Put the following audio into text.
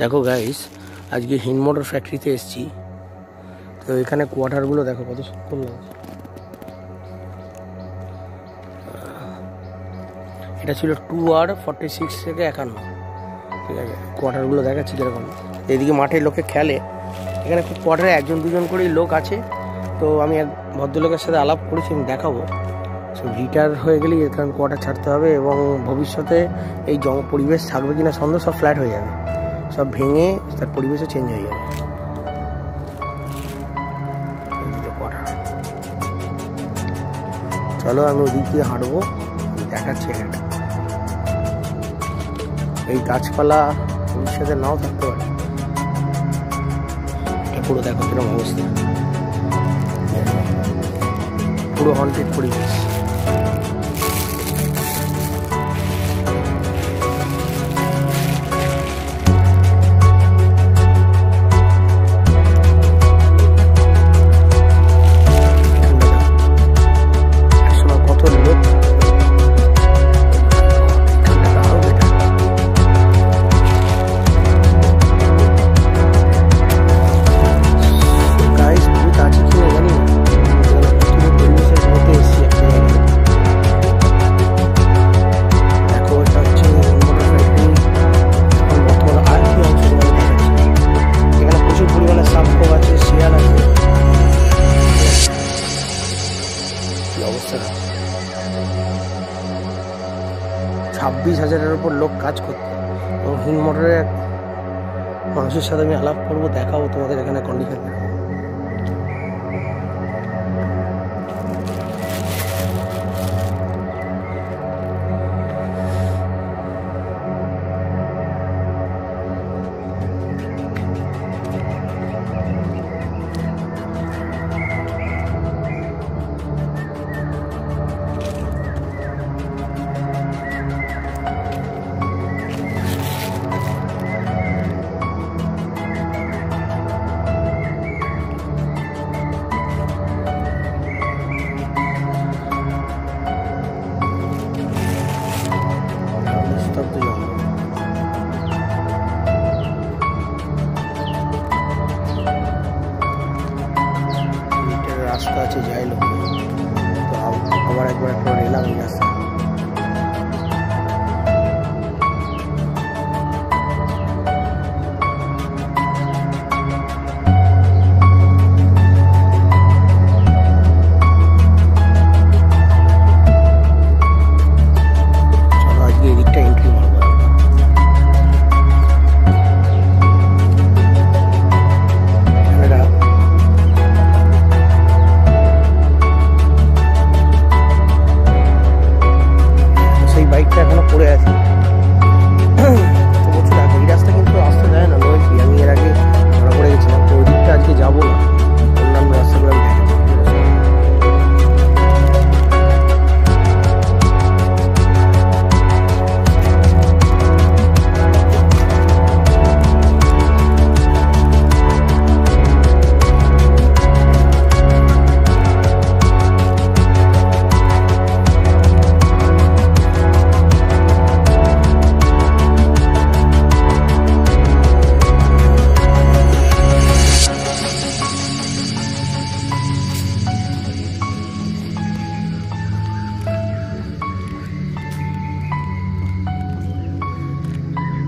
দেখো গাইস, আজকে হিন্দ মোটর ফ্যাক্টরিতে এসেছি। তো এখানে কোয়ার্টারগুলো দেখো কত সুন্দর লাগছে। এটা ছিল 2R46 থেকে 51, ঠিক আছে। কোয়ার্টারগুলো দেখাচ্ছি কিরকম। এদিকে মাঠে লোকে খেলে, এখানে খুব কোয়ার্টারে একজন দুজন করেই লোক আছে। তো আমি এক ভদ্রলোকের সাথে আলাপ করেছি, আমি দেখাবো। সব রিটায়ার হয়ে গেলেই এখানে কোয়ার্টার ছাড়তে হবে এবং ভবিষ্যতে এই পরিবেশ থাকবে কিনা সন্দেহ, সব ফ্ল্যাট হয়ে যাবে, সব ভেঙে তার পরিবেশও চেঞ্জ হয়ে যাবে। চলো আমি ওদিক দিয়ে হাঁটবো, দেখাচ্ছি। এই গাছপালা ভবিষ্যতে নাও থাকতে পারে। এটা পুরো দেখো কিরকম অবস্থা, পুরো হন্টেড পরিবেশ। অবস্থা 26,000-এর উপর লোক কাজ করতো। এবং হিন্দ মোটরের মানুষের সাথে আমি আলাপ করবো, দেখাবো তোমাদের এখানে কন্ডিশন। রাস্তা আছে, যাই লোক